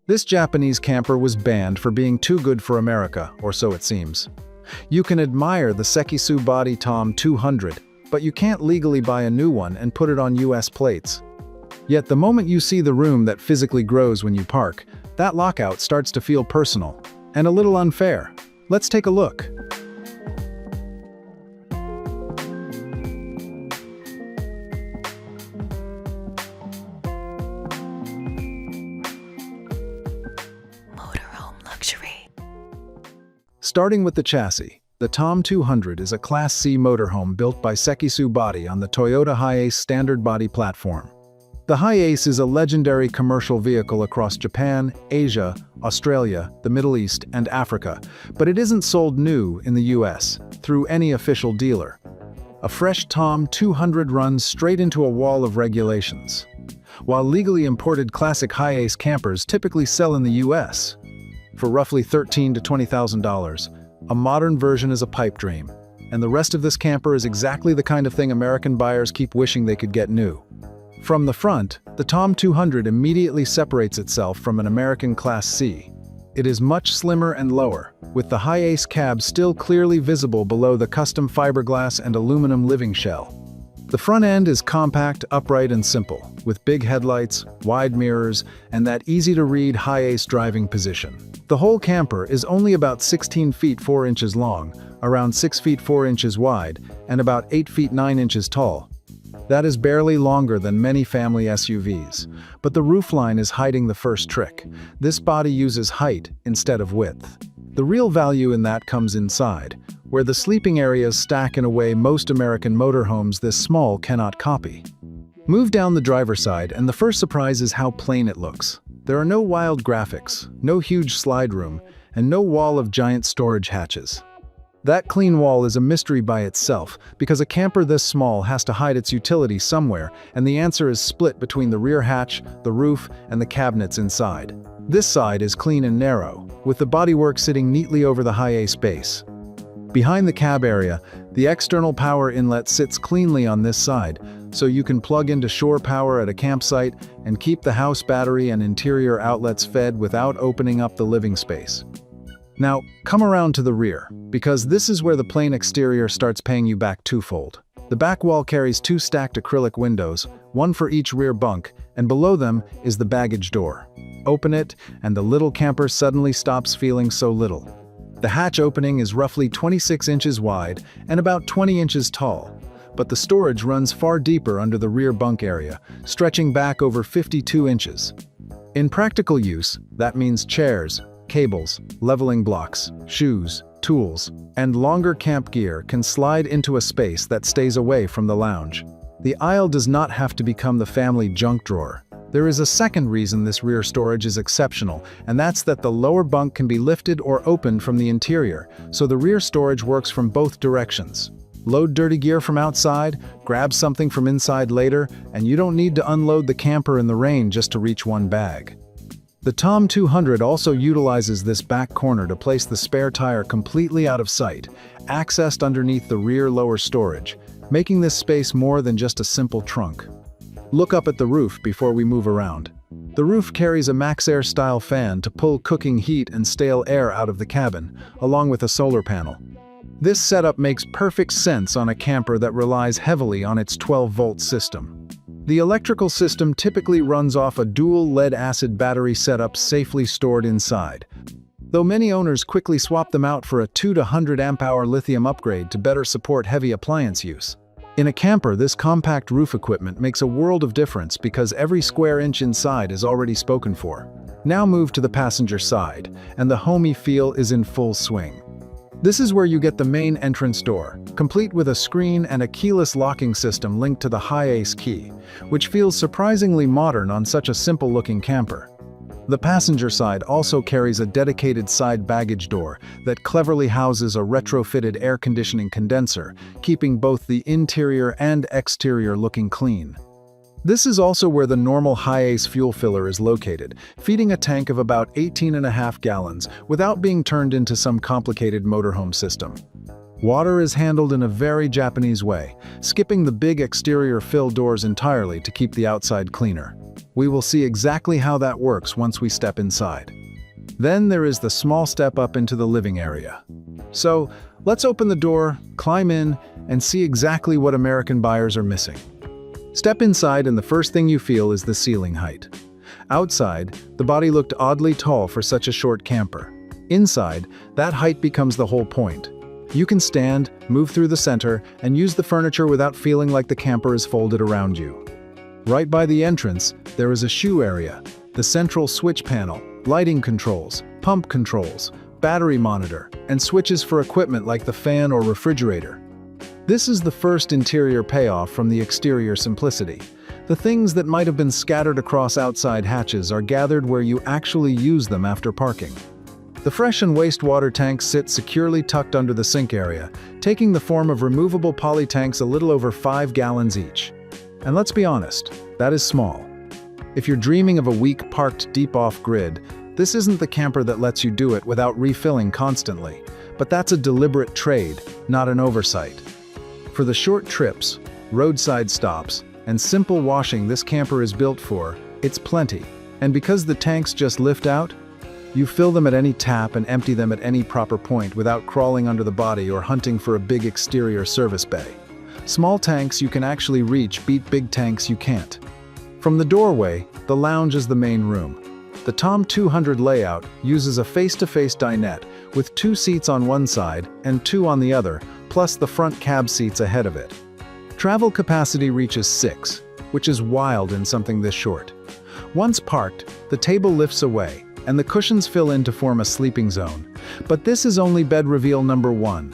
This Japanese camper was banned for being too good for America, or so it seems. You can admire the Sekisou body Tom 200, but you can't legally buy a new one and put it on US plates. Yet the moment you see the room that physically grows when you park, that lockout starts to feel personal and a little unfair. Let's take a look. Motorhome luxury. Starting with the chassis, the Tom 200 is a Class C motorhome built by Sekisou Body on the Toyota HiAce standard body platform. The HiAce is a legendary commercial vehicle across Japan, Asia, Australia, the Middle East, and Africa, but it isn't sold new in the US through any official dealer. A fresh Tom 200 runs straight into a wall of regulations. While legally imported classic HiAce campers typically sell in the US for roughly $13,000 to $20,000, a modern version is a pipe dream, and the rest of this camper is exactly the kind of thing American buyers keep wishing they could get new. From the front, the Tom 200 immediately separates itself from an American Class C. It is much slimmer and lower, with the HiAce cab still clearly visible below the custom fiberglass and aluminum living shell. The front end is compact, upright, and simple, with big headlights, wide mirrors, and that easy-to-read HiAce driving position. The whole camper is only about 16 feet 4 inches long, around 6 feet 4 inches wide, and about 8 feet 9 inches tall. That is barely longer than many family SUVs, but the roofline is hiding the first trick. This body uses height instead of width. The real value in that comes inside, where the sleeping areas stack in a way most American motorhomes this small cannot copy. Move down the driver's side, and the first surprise is how plain it looks. There are no wild graphics, no huge slide room, and no wall of giant storage hatches. That clean wall is a mystery by itself, because a camper this small has to hide its utility somewhere, and the answer is split between the rear hatch, the roof, and the cabinets inside. This side is clean and narrow, with the bodywork sitting neatly over the HiAce base. Behind the cab area, the external power inlet sits cleanly on this side, so you can plug into shore power at a campsite and keep the house battery and interior outlets fed without opening up the living space. Now, come around to the rear, because this is where the plain exterior starts paying you back twofold. The back wall carries 2 stacked acrylic windows, one for each rear bunk, and below them is the baggage door. Open it, and the little camper suddenly stops feeling so little. The hatch opening is roughly 26 inches wide and about 20 inches tall, but the storage runs far deeper under the rear bunk area, stretching back over 52 inches. In practical use, that means chairs, cables, leveling blocks, shoes, tools, and longer camp gear can slide into a space that stays away from the lounge. The aisle does not have to become the family junk drawer. There is a second reason this rear storage is exceptional, and that's that the lower bunk can be lifted or opened from the interior, so the rear storage works from both directions. Load dirty gear from outside, grab something from inside later, and you don't need to unload the camper in the rain just to reach one bag. The Tom 200 also utilizes this back corner to place the spare tire completely out of sight, accessed underneath the rear lower storage, making this space more than just a simple trunk. Look up at the roof before we move around. The roof carries a MaxxAir-style fan to pull cooking heat and stale air out of the cabin, along with a solar panel. This setup makes perfect sense on a camper that relies heavily on its 12-volt system. The electrical system typically runs off a dual lead-acid battery setup safely stored inside, though many owners quickly swap them out for a 2 to 100 amp-hour lithium upgrade to better support heavy appliance use. In a camper, this compact roof equipment makes a world of difference because every square inch inside is already spoken for. Now move to the passenger side, and the homey feel is in full swing. This is where you get the main entrance door, complete with a screen and a keyless locking system linked to the HiAce key, which feels surprisingly modern on such a simple-looking camper. The passenger side also carries a dedicated side baggage door that cleverly houses a retrofitted air conditioning condenser, keeping both the interior and exterior looking clean. This is also where the normal HiAce fuel filler is located, feeding a tank of about 18.5 gallons without being turned into some complicated motorhome system. Water is handled in a very Japanese way, skipping the big exterior fill doors entirely to keep the outside cleaner. We will see exactly how that works once we step inside. Then there is the small step up into the living area. So, let's open the door, climb in, and see exactly what American buyers are missing. Step inside and the first thing you feel is the ceiling height. Outside, the body looked oddly tall for such a short camper. Inside, that height becomes the whole point. You can stand, move through the center, and use the furniture without feeling like the camper is folded around you. Right by the entrance, there is a shoe area, the central switch panel, lighting controls, pump controls, battery monitor, and switches for equipment like the fan or refrigerator. This is the first interior payoff from the exterior simplicity. The things that might have been scattered across outside hatches are gathered where you actually use them after parking. The fresh and wastewater tanks sit securely tucked under the sink area, taking the form of removable poly tanks a little over 5 gallons each. And let's be honest, that is small. If you're dreaming of a week parked deep off-grid, this isn't the camper that lets you do it without refilling constantly. But that's a deliberate trade, not an oversight. For the short trips, roadside stops, and simple washing this camper is built for, it's plenty. And because the tanks just lift out, you fill them at any tap and empty them at any proper point without crawling under the body or hunting for a big exterior service bay. Small tanks you can actually reach beat big tanks you can't. From the doorway, the lounge is the main room. The Tom 200 layout uses a face-to-face dinette with 2 seats on one side and 2 on the other, plus the front cab seats ahead of it. Travel capacity reaches 6, which is wild in something this short. Once parked, the table lifts away, and the cushions fill in to form a sleeping zone. But this is only bed reveal number 1.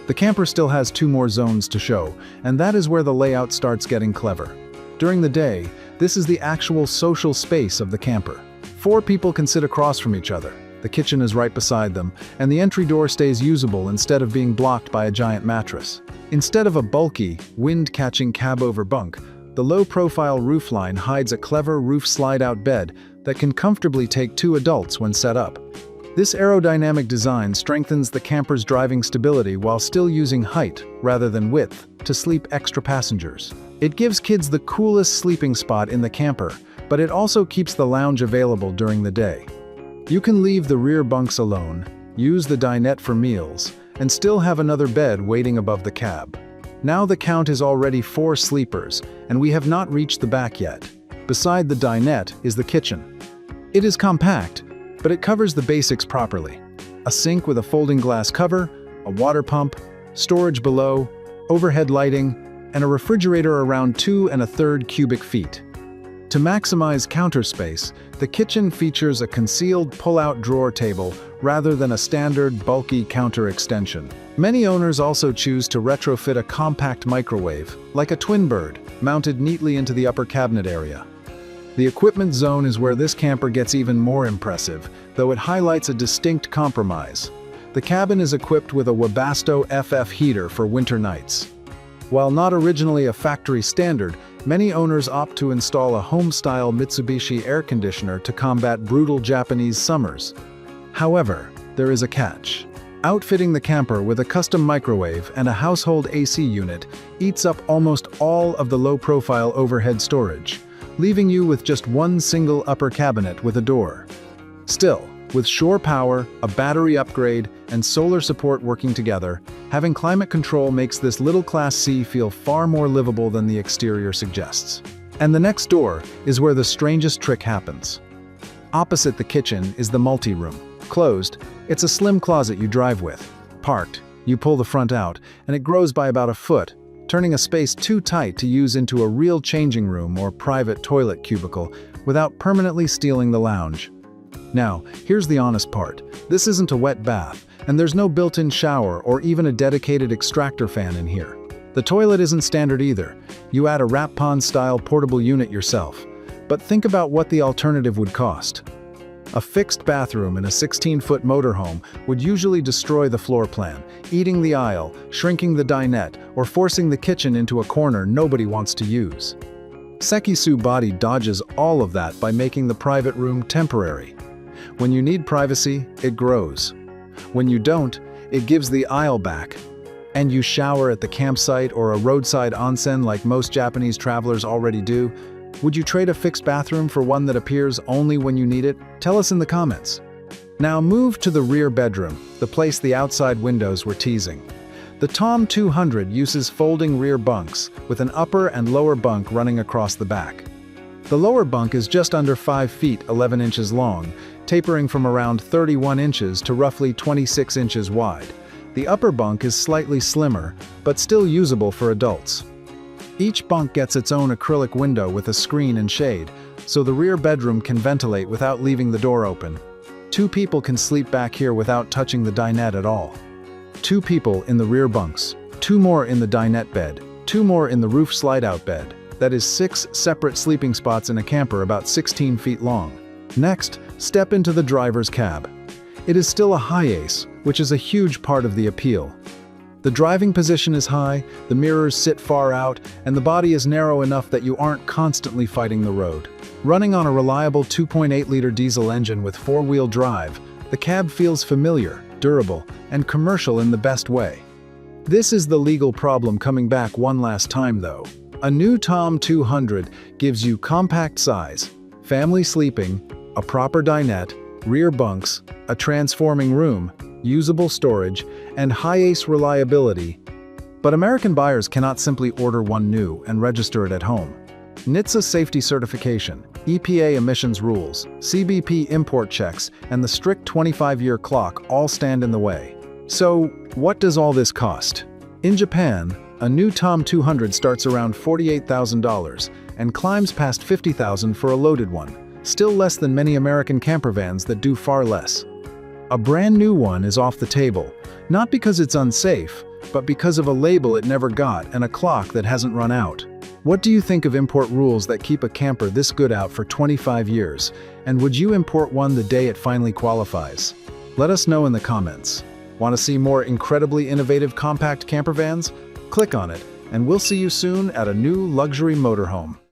The camper still has 2 more zones to show, and that is where the layout starts getting clever. During the day, this is the actual social space of the camper. 4 people can sit across from each other. The kitchen is right beside them, and the entry door stays usable instead of being blocked by a giant mattress. Instead of a bulky, wind-catching cab-over bunk, the low-profile roofline hides a clever roof slide-out bed that can comfortably take 2 adults when set up. This aerodynamic design strengthens the camper's driving stability while still using height, rather than width, to sleep extra passengers. It gives kids the coolest sleeping spot in the camper, but it also keeps the lounge available during the day. You can leave the rear bunks alone, use the dinette for meals, and still have another bed waiting above the cab. Now the count is already 4 sleepers, and we have not reached the back yet. Beside the dinette is the kitchen. It is compact, but it covers the basics properly. A sink with a folding glass cover, a water pump, storage below, overhead lighting, and a refrigerator around 2 1/3 cubic feet. To maximize counter space, the kitchen features a concealed pull-out drawer table rather than a standard, bulky counter extension. Many owners also choose to retrofit a compact microwave, like a twin bird, mounted neatly into the upper cabinet area. The equipment zone is where this camper gets even more impressive, though it highlights a distinct compromise. The cabin is equipped with a Webasto FF heater for winter nights. While not originally a factory standard, many owners opt to install a home-style Mitsubishi air conditioner to combat brutal Japanese summers. However, there is a catch. Outfitting the camper with a custom microwave and a household AC unit eats up almost all of the low-profile overhead storage, leaving you with just one single upper cabinet with a door. Still, with shore power, a battery upgrade, and solar support working together, having climate control makes this little Class C feel far more livable than the exterior suggests. And the next door is where the strangest trick happens. Opposite the kitchen is the multi-room. Closed, it's a slim closet you drive with. Parked, you pull the front out, and it grows by about a foot, turning a space too tight to use into a real changing room or private toilet cubicle without permanently stealing the lounge. Now, here's the honest part. This isn't a wet bath, and there's no built-in shower or even a dedicated extractor fan in here. The toilet isn't standard either. You add a wrap pond-style portable unit yourself. But think about what the alternative would cost. A fixed bathroom in a 16-foot motorhome would usually destroy the floor plan, eating the aisle, shrinking the dinette, or forcing the kitchen into a corner nobody wants to use. Sekisou Body dodges all of that by making the private room temporary. When you need privacy, it grows. When you don't, it gives the aisle back. and you shower at the campsite or a roadside onsen like most Japanese travelers already do, would you trade a fixed bathroom for one that appears only when you need it? Tell us in the comments. Now move to the rear bedroom, the place the outside windows were teasing. The Tom 200 uses folding rear bunks, with an upper and lower bunk running across the back. The lower bunk is just under 5 feet 11 inches long, tapering from around 31 inches to roughly 26 inches wide. The upper bunk is slightly slimmer, but still usable for adults. Each bunk gets its own acrylic window with a screen and shade, so the rear bedroom can ventilate without leaving the door open. 2 people can sleep back here without touching the dinette at all. 2 people in the rear bunks, 2 more in the dinette bed, 2 more in the roof slide-out bed. That is 6 separate sleeping spots in a camper about 16 feet long. Next, step into the driver's cab. It is still a HiAce, which is a huge part of the appeal. The driving position is high, the mirrors sit far out, and the body is narrow enough that you aren't constantly fighting the road. Running on a reliable 2.8-liter diesel engine with 4-wheel drive, the cab feels familiar, durable, and commercial in the best way. This is the legal problem coming back one last time though. A new Tom 200 gives you compact size, family sleeping, a proper dinette, rear bunks, a transforming room, usable storage, and HiAce reliability. But American buyers cannot simply order one new and register it at home. NHTSA safety certification, EPA emissions rules, CBP import checks, and the strict 25-year clock all stand in the way. So, what does all this cost? In Japan, a new Tom 200 starts around $48,000 and climbs past $50,000 for a loaded one. Still less than many American camper vans that do far less. A brand new one is off the table, not because it's unsafe, but because of a label it never got and a clock that hasn't run out. What do you think of import rules that keep a camper this good out for 25 years? And would you import one the day it finally qualifies? Let us know in the comments. Want to see more incredibly innovative compact camper vans? Click on it, and we'll see you soon at a new luxury motorhome.